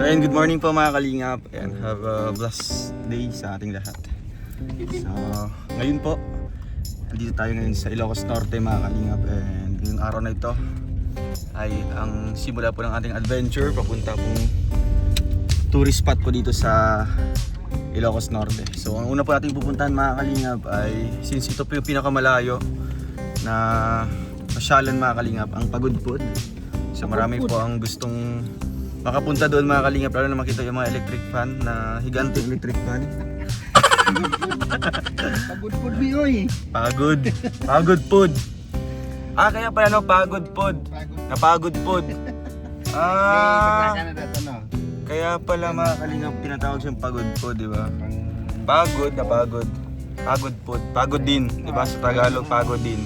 And good morning po mga kalingap, and have a blessed day sa ating lahat. So ngayon po, nandito tayo ngayon sa Ilocos Norte mga kalingap, and ngayong araw na ito ay ang simula po ng ating adventure papunta pong tourist spot po dito sa Ilocos Norte. So ang una po natin pupuntahan mga kalingap ay, since ito po yung pinakamalayo na pasyalan mga kalingap, ang Pagudpud. So marami po ang gustong makapunta doon mga kalingap, lalo na makita yung mga electric fan, na higante electric fan. Pagudpud biyoy. Pagudpud. Kaya pala no, Pagudpud. Napagudpud. Kaya pala mga kalingap tinatawag siyang Pagudpud, di ba? Pagod na pagod. Pagudpud. Pagod din, di ba? Sa Tagalog, pagod din.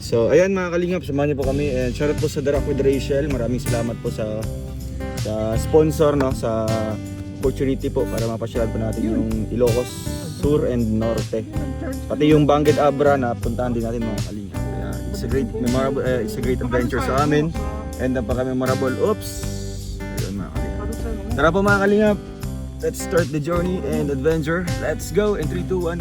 So ayan mga kalingap, samahan niyo po kami, and shoutout po sa The Rock with Rachel. Maraming salamat po sa sponsor, no, sa opportunity po para mapasyalan po natin yung Ilocos Sur and Norte, pati yung Bangged Abra na puntahan din natin mga kalingap. Kaya it's a great memorable, it's a great adventure sa amin, and napaka-memorable. Oops, ayun mga kalingap. Tara po mga kalingap, let's start the journey and adventure. Let's go in 3, 2, 1.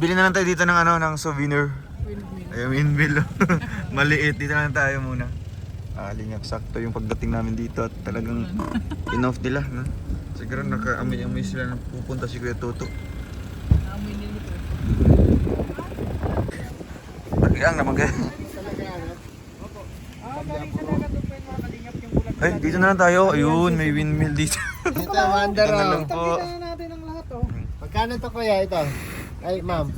Bili na lang tayo dito ng ng souvenir. Ayun, windmill. Maliit, dito na lang tayo muna. Lingap, sakto yung pagdating namin dito at talagang enough nila, no? Siguro nakaamoy-amoy sila na pupunta si Kuya Toto. Naamoy nila ito. Bagyang naman kayo. Ay, dito na lang tayo. Ayun, may windmill dito. Ito, Wonder. Ito na lang po. Kita na natin ang lahat, oh. Magkano to kuya ito? Ay, ma'am.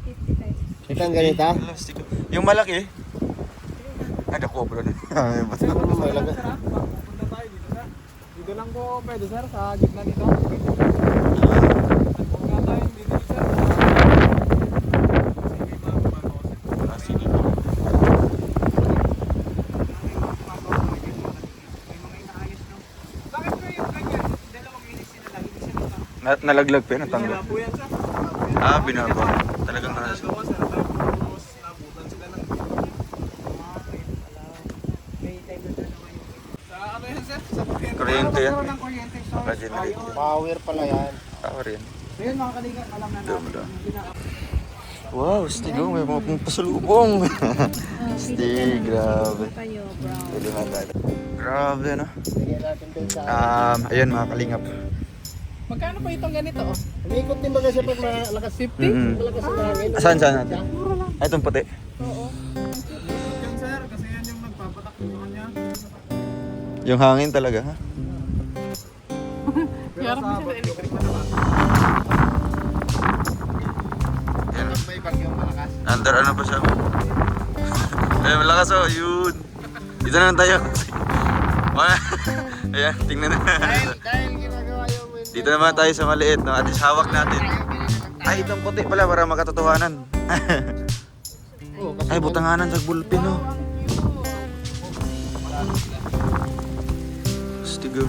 50 pesos. Ito ang ganito? Plastic. Yung malaki. Ay, nakuha bro na. Ay, basta. Punta tayo dito, sir. Dito lang po pwede, sir, sa gitna nito. Huwag nga tayo dito, sir. Sige, ma'am. Nalaglag pa yun, natanggal. Wala po yan sir. Ah, binaba. Talagang nasa. Gawa sir, tapos nabutan sila ng sa ano yan sir? Sa kuryente. Kuryente yan. Magkaroon ng kuryente. So, Naka-generate. Power pala yan. Power yan. ayun mga kaligan, alam na natin. Dami. yung gina- Wow, Stig, may mga pasalubong. Stig, grabe. Kayo, bro. Pwede nga tayo. Grabe, no? Lagyan natin dun sa... Ayan mga kalingap. Magkano po itong ganito? Oh? Umikot din ba kasi pag malakas 50? Malakas ang hangin. Saan natin? Ay, itong puti. Yan sir, kasi yan yung nagpapatak sa kanya. Yung hangin talaga, ha? Pero sa electric na naman. Yan. May bagyong malakas. Under ano pa siya? Ay, malakas oh, yun. Dito na lang tayo. Ayan, tingnan na. Dahil ginagawa yung... Dito naman tayo sa maliit, no? At least hawak natin. Ay, itong puti pala para makatotohanan. Ay, butanganan sa bulpin, no? Stigo.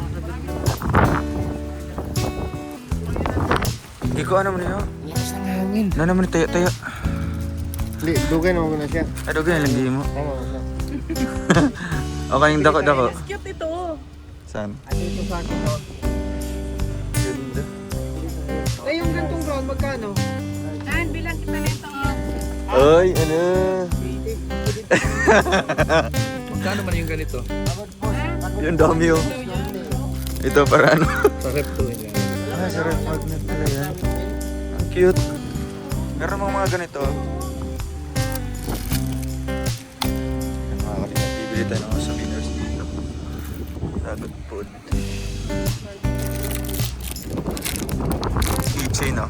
Ikaw ano mo niyo? Lakas ng hangin. Na naman tayo. Dugay naman ko na siya. Ay, dugay lang mo. Tama na. Okay, yung dako. Cute ito. Saan? Dito sa akin. oh. Ganda. Eh, yung gantong ground, magkano? Dan, bilang kita nito. Ay, ano? Magkano man yung ganito? Yung dami oh. Ito para ano? Sa repto yan. Ah, sa ref magnet pala yan. Ang cute. Meron mga ganito. Yan mga kalingap, bibili tayo ng mga souvenirs dito. Sagot food. Keychain no?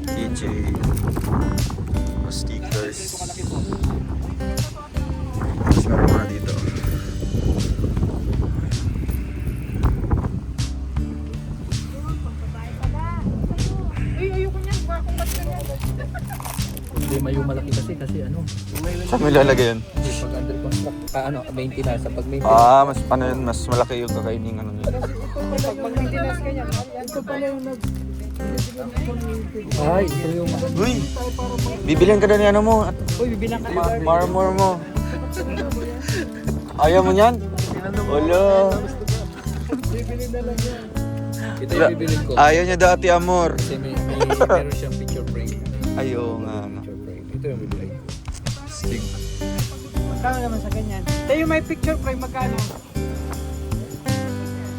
Keychain. Mga stickers. Tapos meron mga dito. Uy, ayoko niyan. Bakong ba't ganyan? Hindi mayo malaki kasi ano. Saan may lalagay yan? Pag under construct, ano, maintenance. Pag Ah, mas ano yun, mas malaki yung kakainin ano nila. Pag mag-maintenance ka niyan, ito pala yung nag... Ay, ito yung... Uy! Bibilihan ka na ni ano mo. Uy, bibilang ka Marmor mo. Ayaw mo niyan? Wala. Bibili na lang yan. Ito yung bibilin ko. Ayaw niya dati, amor. Kasi meron siyang picture frame. Ayaw nga. No. Picture frame. Ito yung bibilin. Stig. Magkano naman sa ganyan? Tayo may picture frame, magkano?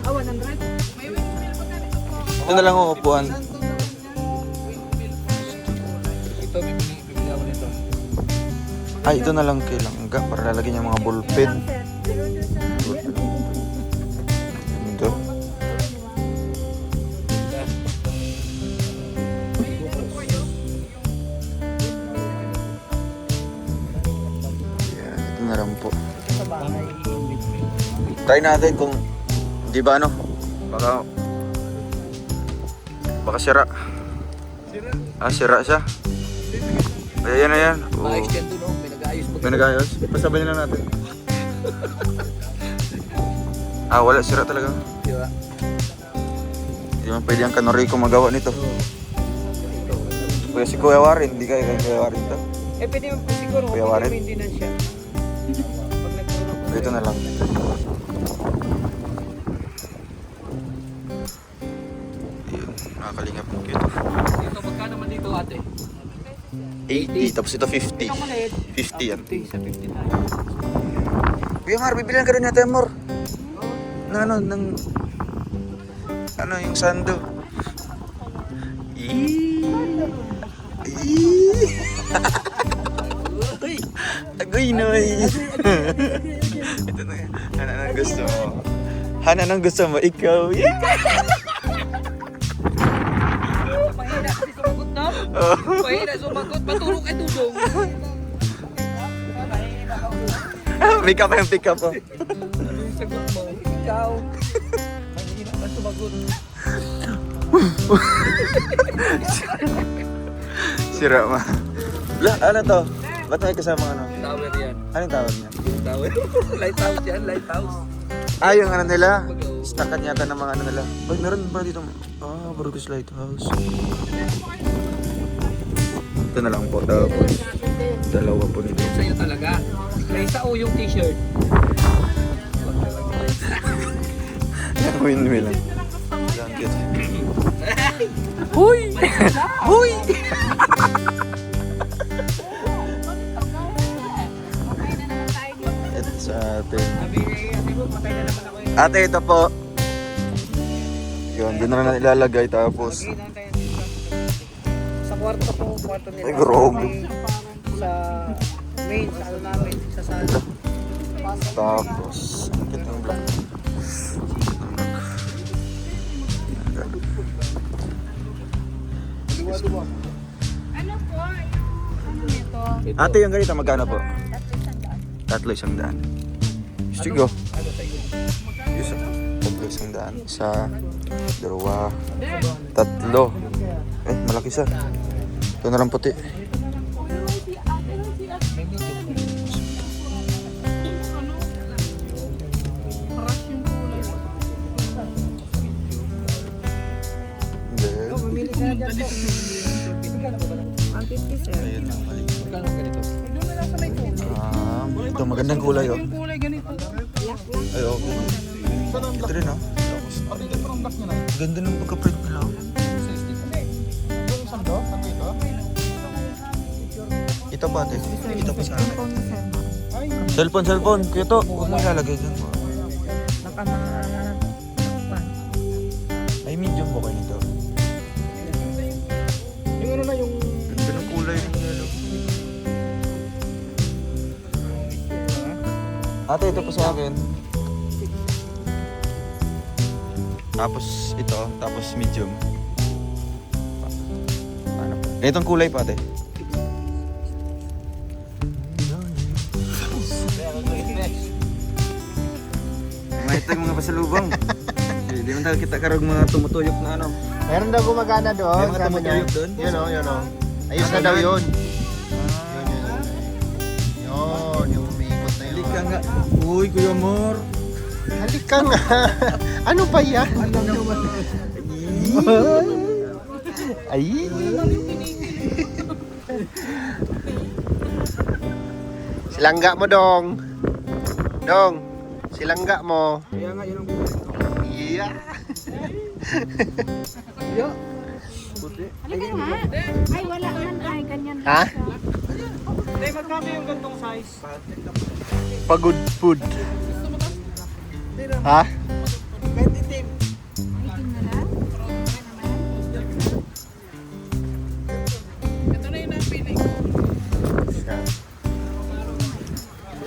Ah, 100? Ito na lang ang upuan. Ito, bibili ako nito. Ay, ito na lang kailangan para lalagyan niya mga ballpen. Ito. Yan, ito na lang po. Sa bahay. Try natin kung di ba ano, baka sira. Ah, sira siya. Ayan na yan. Oo. Ma-extend doon, oh. May nag-aayos mo. May nag-ayos? Pasabay na natin. Ah, wala. Sira talaga. Di ba? Hindi man pwede ang Kanorico magawa nito. Kuya si Kuya Warren, hindi kaya kay Kuya Warren to. Eh, pwede mo po siguro Kuya kung Warren? maintenance siya. Pag nagturo ko. Ito na lang. Yun, nakakalingap ng cute. Dito, magkano man dito ate? 80, tapos ito 50. Itong maliit. 50 yan. 50 sa 50 tayo. Kuya Mar, bibilan ka rin natin, Amor. Na ano, ng... Ano, yung sando. Agoy, noy. Ito na. Hana, anong gusto mo? Hana, anong gusto mo? Ikaw. Yeah! Mahina kasi sumagot na. Oh. Mahina sumagot. Matulog ay tulong. May ka pa yung pick up, oh. Ano yung sagot mo? Ikaw. Mahina ka sumagot. Sira ma. La, ano to? Ba't may kasama ano? Tower yan. Anong tawag niya? Tower. Lighthouse yan, lighthouse. Ah, yung ano nila? Pag stockan yata ng mga ano nila. Ay, meron ba dito? Burgos Lighthouse. Ito na lang po. Tapos, dalawa po nito. Sa'yo talaga. May isa o yung t-shirt. Win-win lang. Ang cute. Huy! Huy! Ito sa atin. Ate, ito po. Yun, doon na lang ilalagay tapos. Sa kwarto po, kwarto nila. Ay, grabe. Sa main, sa ano namin, sa sala. Tapos, ang cute ng black. Ano po? Ano nito? Ate, yung ganito, magkano po? 300. Sige. Isa. 300. Isa. Dalawa. Tatlo. Malaki siya. Ito na lang puti. Mamili ka na dyan po. Ang 50 sir. Ayun ang mali. Magkano ganito? Doon na lang sa may kulay. Ito, magandang kulay oh. Yung kulay ganito. Ay, okay. Ito rin oh. Ganda ng pagka-print nila oh. Ito ba ate? Ito pa sa akin. Cellphone. Kaya to, huwag mo ilalagay dyan. Baka mga... Ay, medium mo kayo nito. Yung ano na yung... Ganda ng kulay ng yellow. Ate, ito pa sa akin. Tapos ito, tapos medium. Ano pa? Itong kulay pa ate. Mahit lang mga pasalubong. Hindi man tayo kita karag mga tumutuyok na ano. Meron daw gumagana doon. May mga sabi niya. tumutuyok doon? Yun o, yun o. Ayos na daw yun. Yun, yung umiikot na yun. Halika nga. Uy, Kuya Mor. Halika nga. Ano ba yan? Ay. Silangga mo dong. Dong. Silangga mo. Kaya nga, yun ang kulay. Yeah. Halika nga. Ay, wala man. Ay, ganyan. Ha? Hindi, magkano yung gantong size? Pagod food. Ha? Kahit itim. Itim na lang. Ito na yung napili ko.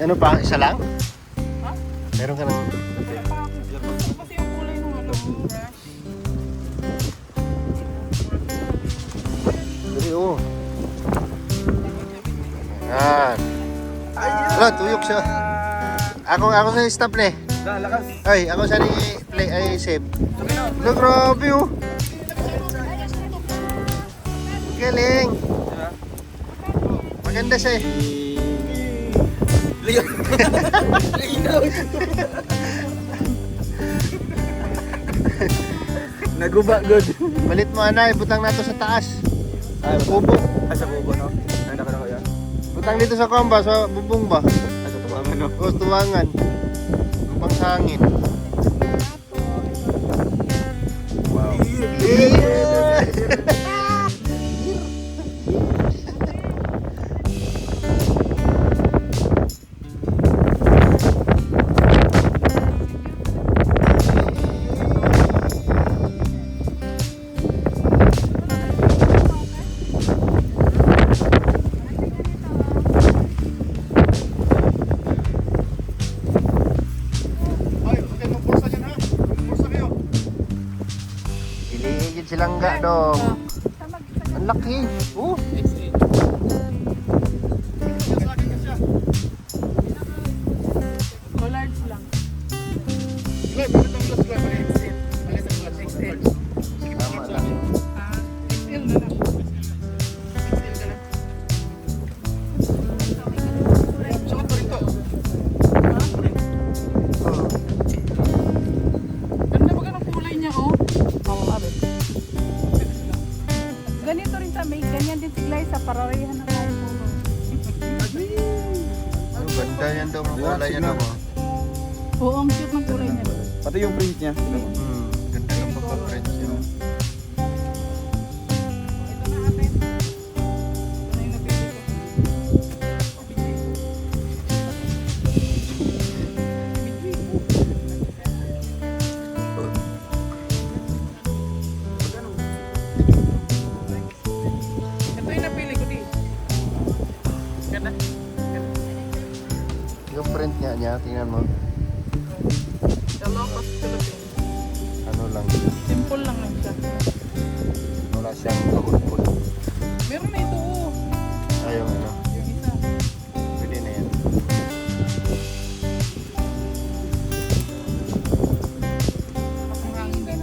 Ano pa? Isa lang? Meron ka na. Kasi yung kulay ng ano, brush. Dali oh. Yan. Wala, tuyok siya. Ako sa stop na eh. Lakas. Ay, ako sa ni play ay save. Lo, grabe oh. Galing. Maganda siya eh. Naguba, good. Balit mo anay, butang nato sa taas. Ay, bubong. Ay, sa kubo, no? Ay, naka kaya? Butang dito sa kamba, sa bubong ba? Ay, sa tubangan, no? O, tuwangan. Lupang sa hangin. Wow. Iligid silang ga dong. Ang laki. Oh. O large lang. Tama lang. XL na lang. XL na lang. Oo, ang cute ng kulay niya. Pati yung print niya. Ganda ng pagpa-print niya. Ito na ate. Ito na yung napili ko. Ito yung napili ko di. Ganda. Yung print niya, tingnan mo. The Locust Philippines. Ano lang. Simple lang lang siya. Wala siyang pagod-pagod. Meron na ito. Ayaw ano. Yung isa. Pwede na yan. Ang hangin din.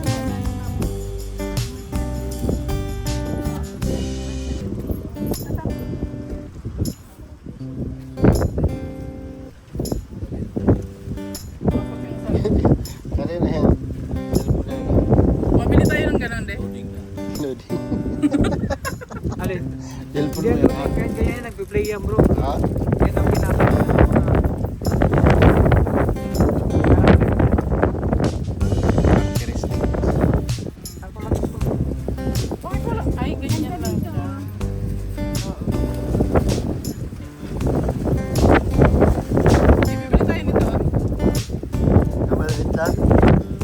Kali na yan. Cellphone na yan. Mabili tayo ng ganun de. Loading. Alin? Cellphone Yan, mo yan. kaya nagpe-play yan bro. Ha? Yan ang ginagawa. Characteristic. Bakit wala? Ay, ganyan lang siya. Bibili tayo nito. Kamalit lang.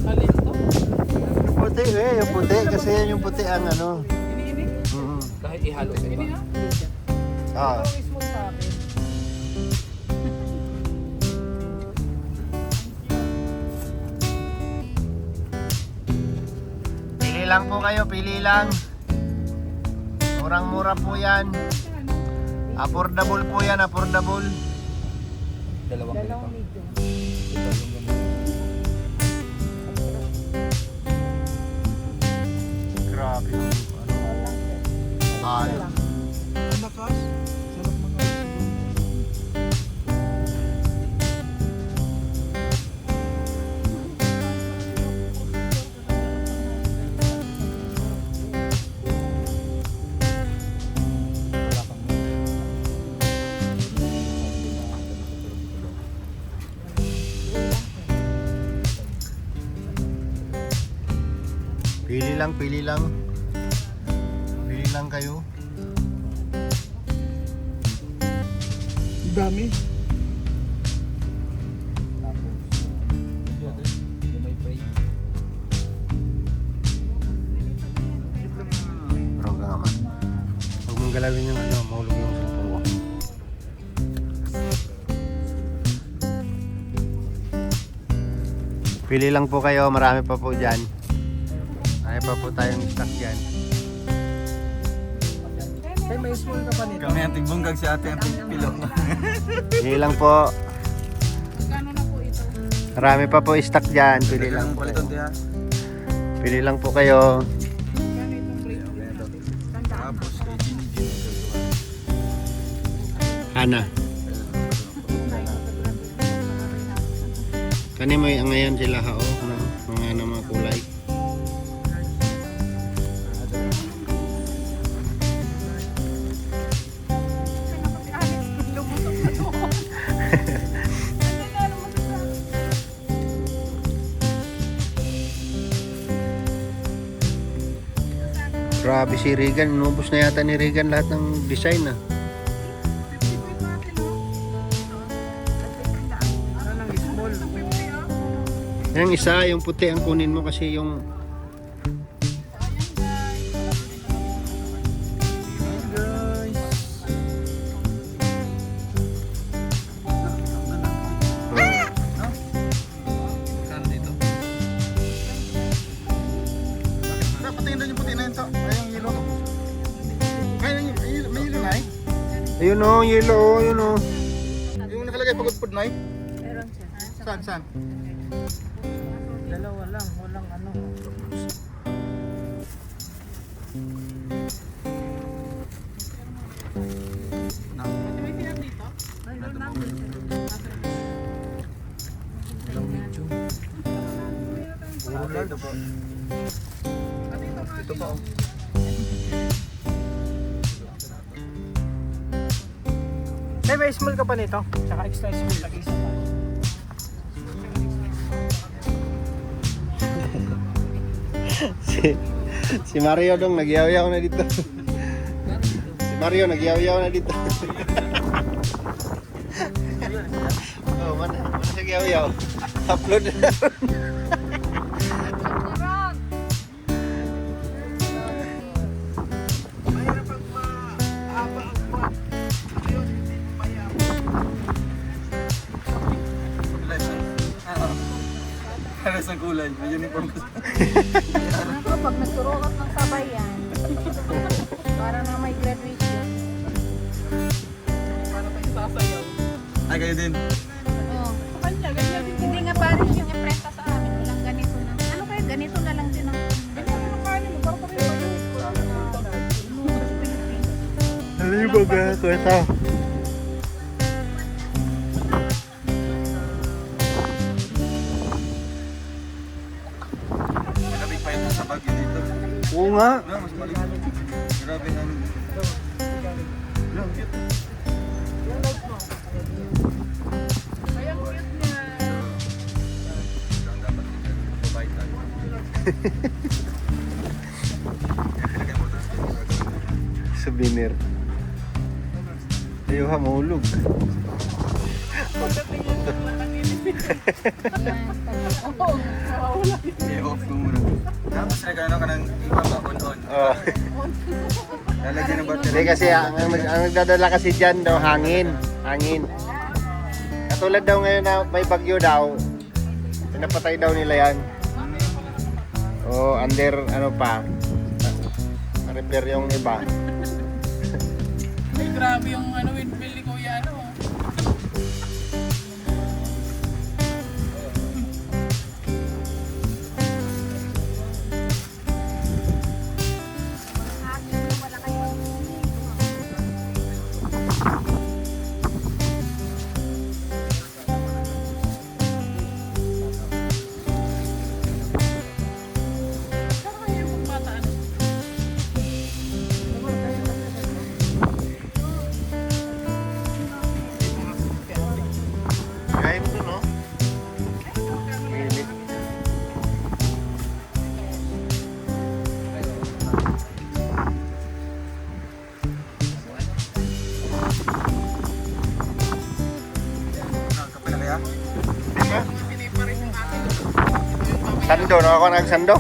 Alin to? Yung puti yung puti. Kasi yan yung puti ang ano. Ini. Kahit ihalo sa iba. Ini ah. Ah. Ito mismo sa akin. Pili lang po kayo, pili lang. Murang-mura po yan. Affordable po yan, affordable. Dalawang ganito. Grabe. Ano? Lakas. Sarap mga. Wala kang Pili lang, pili lang. Pili lang kayo. dami. Yung may pray. Pero ka naman. Huwag mong galawin yung ano, mahulog yung cellphone ko. Pili lang po kayo, marami pa po dyan. Marami pa po tayong stock dyan. Ay, may small ka pa nito. Kami ang tigbunggag si ate ang pilo. Pili lang po. Magkano na po ito? Marami pa po stock dyan. Pili lang po Paliton kayo. diha. Pili lang po kayo. Magkano itong bracelet? Tapos kay Gini. Hana. Kani mo ang ngayon sila hao ng mga kulay. Grabe si Regan, inubos na yata ni Regan lahat ng design ah. Anong small? Yung isa, yung puti ang kunin mo kasi yung Saan dito? Patingin doon yung puti na yun to. Ay, yung yellow. Ay, may yellow na eh. ayun oh, yellow oh, yun oh. Yung nakalagay pagod-pud na eh. Meron siya. Saan, saan? Dalawa lang, walang ano. May pinag dito? Nandun na. Ilang medyo. Ito po. Ito pa oh. Ay, may small ka pa nito. Tsaka extra small. Lagi isa pa. Si Mario dong, nagyaw-yaw na dito. Si Mario, nagyaw-yaw na dito. Oh, mana siya nagyaw-yaw? Upload na. Halos ang kulay, may uniform ko. Ako, pag nagturukat ng sabayan, para na may graduation. Para tayo sasayaw. Ay, kayo din. Oo. Sa kanya, ganyan din. Hindi nga pares yung iprenta sa amin. Walang ganito na. Ano kaya ganito na lang din ang Ganyan ang kanin mo. Para pareho kayo. Ano yung baga? Kwenta. Grabe pa ito sa bagyo dito. Oo nga. No, mas maliit. Grabe na. No, cute. Kaya ang cute niya. Ang dapat dito. Babae tayo. Souvenir. Ayaw ha, mahulog. Pagdating yan ng nakanilis. Oo, mawawala. I-off ko muna. Tapos nagano ka ng ibang on-on. Oh. Lalagyan ng Hindi battery. kasi ang nagdadala kasi dyan daw hangin. Hangin. Katulad daw ngayon na may bagyo daw. Pinapatay daw nila yan. O under ano pa. Repair yung iba. Ay, grabe yung ano, windmill ni Kuya, ano. Saan kaya yung bata, ano? Kaya mo no? Mainit. Kapila kaya? Piniparin yung ating Sando, no? Ako nagsando.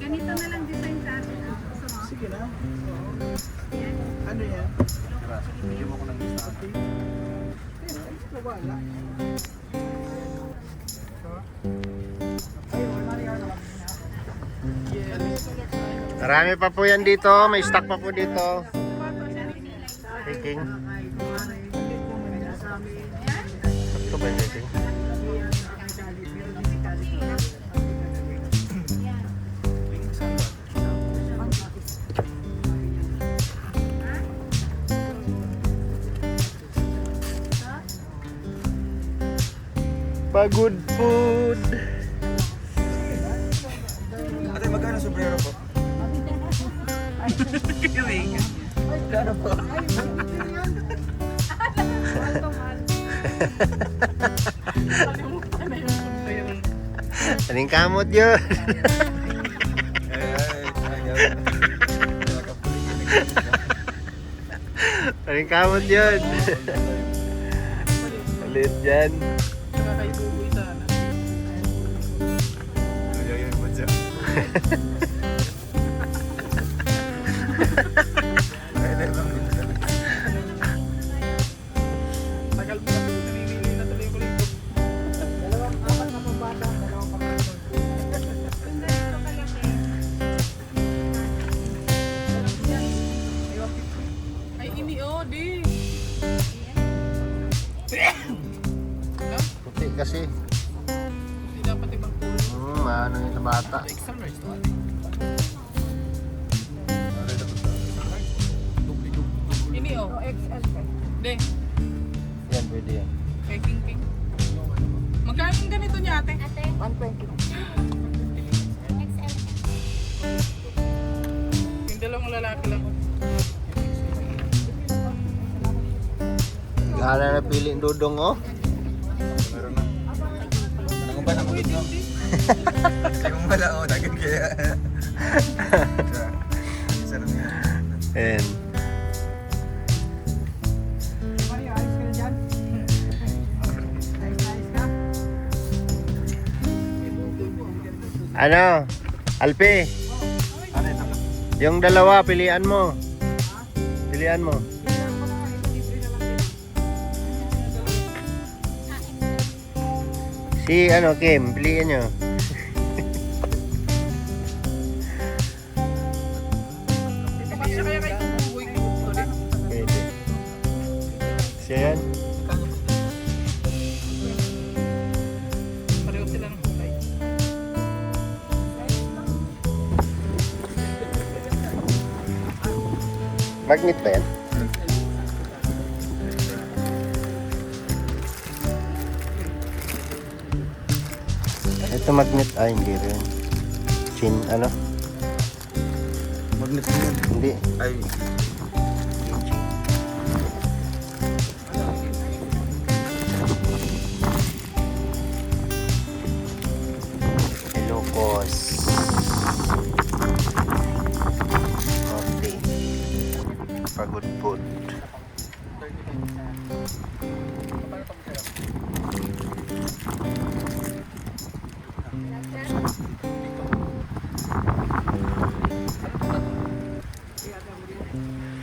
ganito na lang design sa atin. Ah. Gusto mo? Sige na. Ano yan? Bigyan mo ko ng isa. Wala. Marami pa po yan dito. May stock pa po dito. Taking. Ito ba yung taking? Pagod food. Ate, magkano sombrero po? Magkano po? Kalimutan na yung sombrero. Aning kamot yun. Aning kamot yun. Alit dyan. Saka kay Buboy sana. Ayun mo dyan. Ayun lang minsan. Tagal pa kasi namimili na tuloy ko rito. Apat na pambata, dalawang pambata. Ay, ini-odi. Puti kasi. Hindi dapat ibang kulay. Ano yung sa bata. Extra large to ate. Ini oh. XL pa. Hindi. Yan, pwede yan. Kay King King. Magkano yung ganito niya ate? Ate, 120. Yung dalawang lalaki lang. Gana na pili ang dudong, oh. Meron na. Ang ba nang ulit no? Kasi kung wala oh, dagan kaya. Isa lang yan. Ayan. Ano? Alpi, Ano ito? yung dalawa, pilian mo. Pilian mo. Si ano, Kim, piliin nyo. Pwede. Siya yan? Pareho sila ng kulay. Magnet ba yan? Ito magnet, hindi rin. Ano? Magnet din yan. Hindi. Ay, Ilocos. Okay. Pagod food.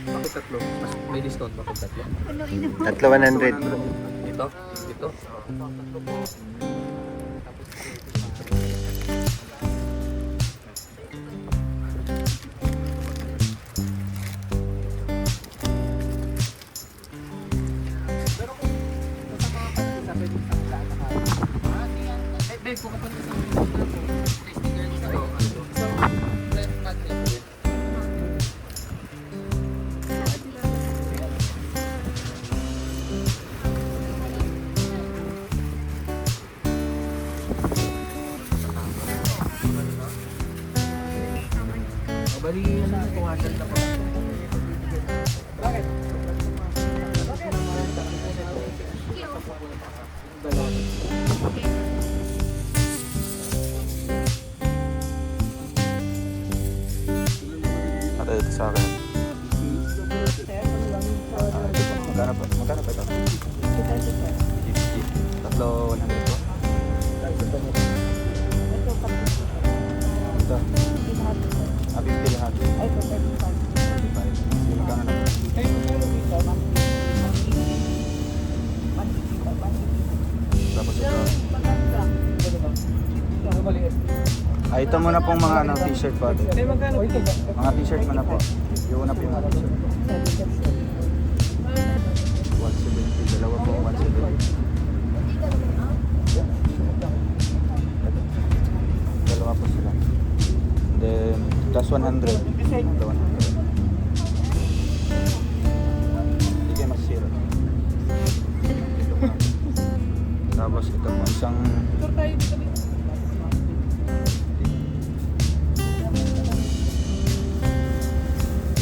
Bakit tatlo? Mas may discount ba kung tatlo? Tatlo 100. Dito? Dito? Bali, ano, 200 na po. Bakit? ate ito sa akin. Magkano pa? Magkano pa ito? 50. Tatlo 100 po. Ito. 50 lahat. Ay, 45. 35. Magkano na po? Tapos ito. Ah, ito muna pong mga ano, t-shirt po. ate. Magkano ito? Mga t-shirt mo na po. Yung una po yung mga t-shirt. 170. Dalawa po 170. Dalawa po sila. Then, plus 100. Ito 100. Hindi kayo masisira. Tapos ito po isang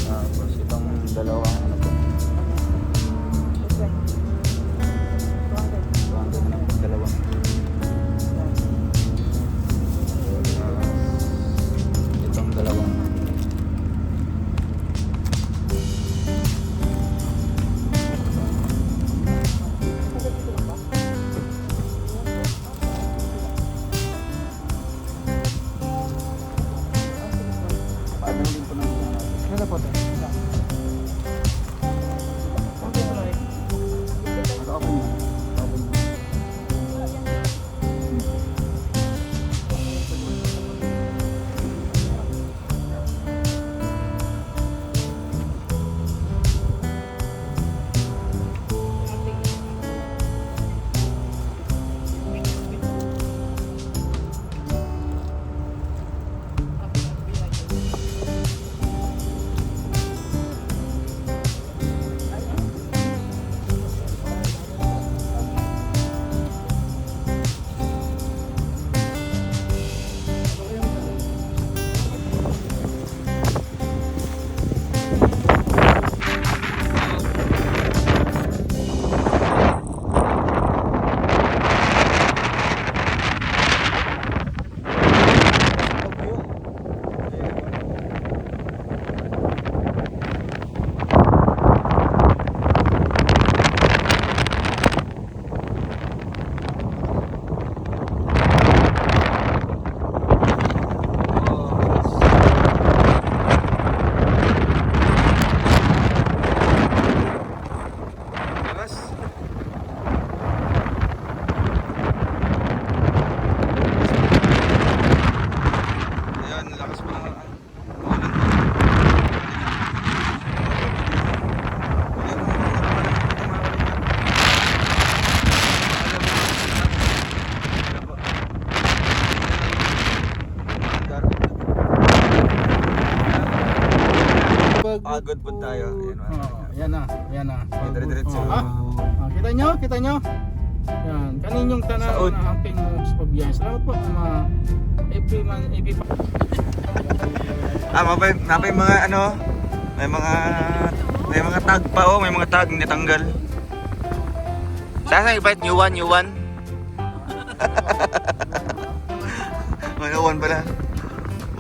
tapos itong dalawang ano po. 200 na po dalawang. Itong dalawang Pagod po tayo. Ayan, mga kalingap. Yan na, yan na. Dire-diretso. Kita nyo, kita nyo. Yan, kaninyong tanan Saud. na amping mo sa pagbiyahe. Salamat po mga every Mapay mga ano, may mga tag pa oh, may mga tag na tanggal. Saan i-bite new one? May one pala.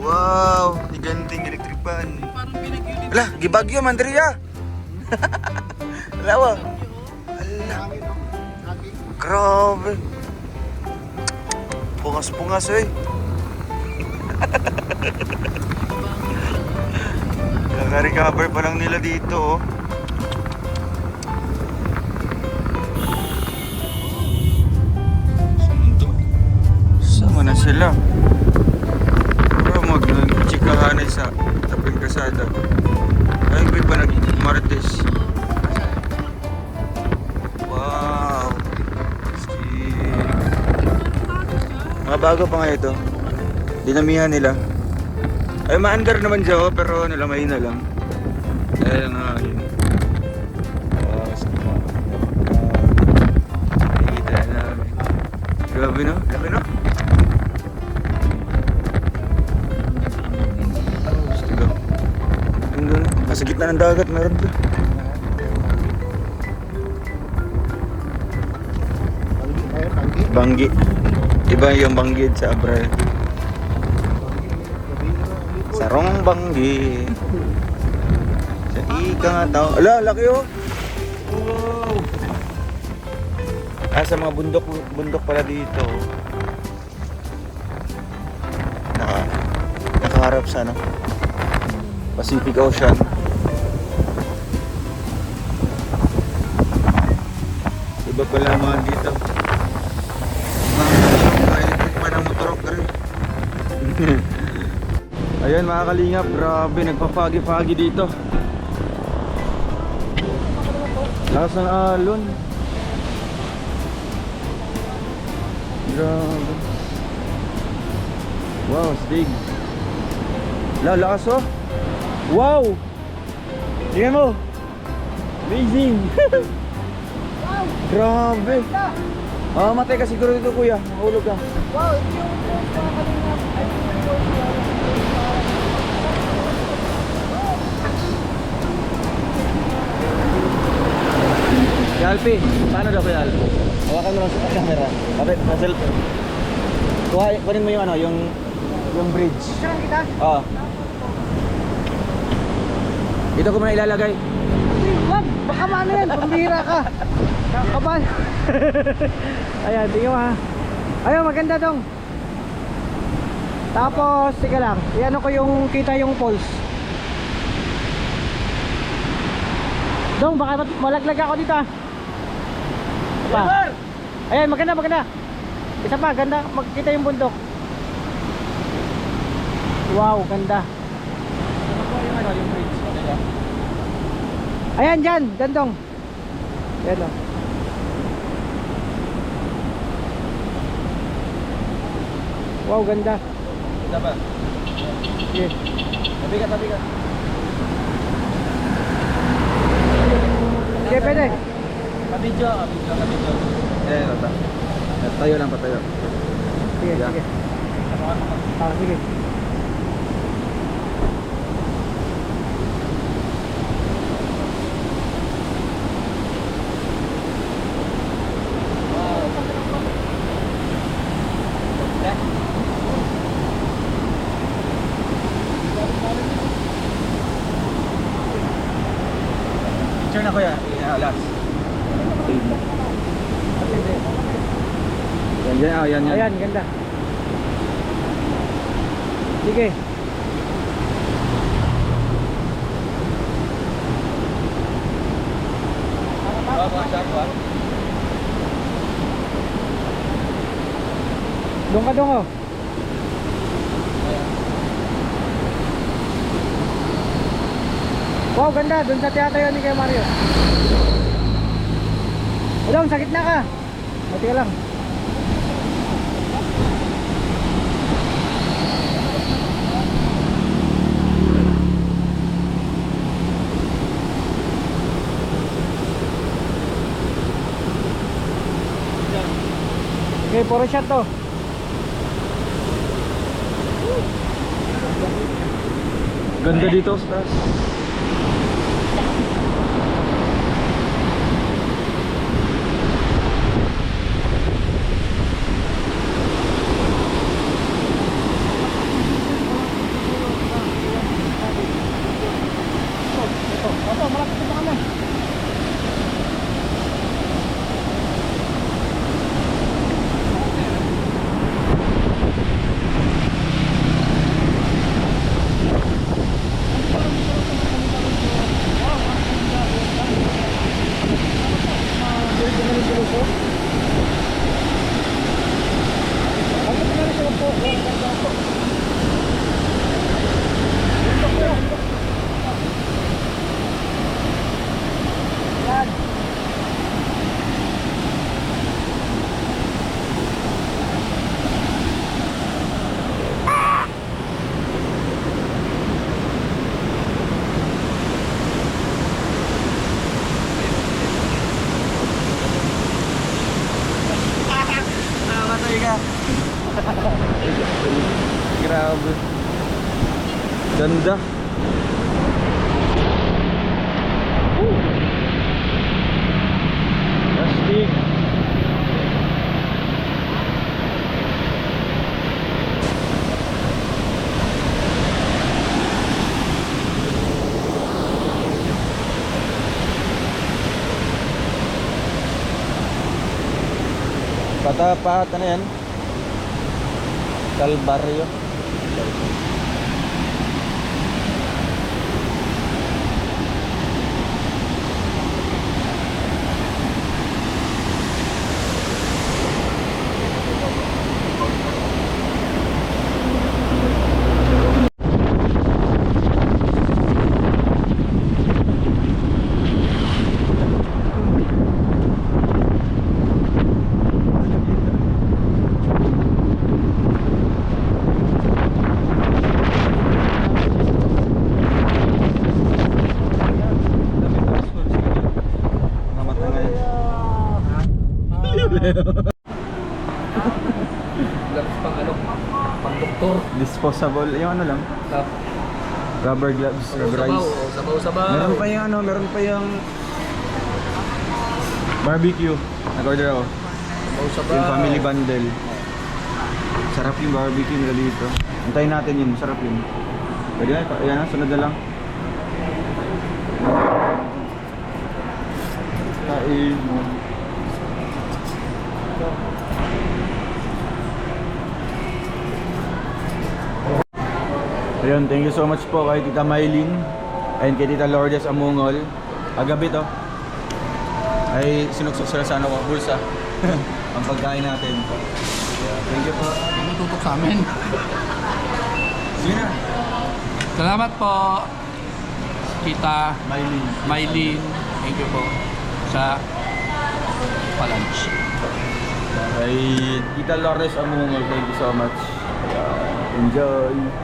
Wow, higanting electric fan. Parang pinag-unit. Ala, gibagyo man diri ah. Lawa. Ala. Grabe. Pungas eh. Naka-recover pa lang nila dito oh. Sama na sila. Pero mag-chikahanay sa taping kasada. Ay, may pa nag-martes. Wow. Mga bago pa nga ito. Dinamihan nila. Ay, maandar naman siya, oh, pero nilamay na lang. Dahil nga yun. Nakikita na namin. Grabe no? Grabe no? Gusto. Ang doon. Nasa gitna ng dagat, meron to. Banggi. Iba yung banggid sa Abra. Sarong banggi. Sa ika nga tao. Ala, laki oh. Wow. Sa mga bundok pala dito. Nakaharap sa ano? Pacific Ocean. Iba pala mga dito. Mga electric pa ng motorok ka rin. Ayan mga kalingap, grabe nagpa-foggy dito. Lakas ng alon. Grabe. Wow, stig. Lakas oh. Wow! Tingnan mo. Amazing. Wow! Grabe. Matay ka siguro dito kuya. Mahulog ka. Wow! Ito yung kanina. Alpi, paano daw kaya Alpi? Hawakan mo lang sa camera. Kapit, sa cellphone. Kunin mo yung ano, yung bridge. Saan kita? Oo. Dito ko muna ilalagay. Wag! Baka maano yan! Pambihira ka! Kakaban! Ayan, tingnan mo ha. Ayun, maganda dong. Tapos, sige lang. Iano ko yung kita yung pulse. Dong, baka malaglag ako dito ah. Pa. Ayan, maganda. Isa pa, ganda. Magkita yung bundok. Wow, ganda. Yung bridge. Ayan, dyan. Dandong. Ayan o. Wow, ganda. Ganda ba? Yes. Tabi ka. Sige, pwede. Kabidyo. Ito. Tayo lang, patayo. Sige. Sige. Picture na kuya. Last. Yan. Ayan, ganda. Sige. Doon ka oh. Wow, ganda. Doon sa tiyatayo ni kay Mario. Udong, sakit na ka. Mati ka lang. puro shot to. Ganda dito sa taas. Opo, malapit na kami. Grabe. Ganda. Plastic. Patapat, ano yan? Calvario. Gloves pang ano, pang doktor. Disposable, yung ano lang, Tap. rubber gloves, rubberized. Sabaw. Meron pa yung ano, meron pa yung barbecue. Nag-order ako. Sabaw. Yung family bundle. Sarap yung barbecue nila dito. Antayin natin yun, sarap yun. Pwede na, ayan na, sunod na lang. Kain. Ayun, thank you so much po kay Tita Mylene and kay Tita Lourdes Amungol. Agabi to ay sinuksok sila sa ano ko, bulsa. Ang pagkain natin. Yeah, thank you po. Tutok sa amin. Sige na. Salamat po, Tita Mylene. Mylene. Thank you po sa palunch. Kay Tita Lourdes Amungol, thank you so much. Enjoy.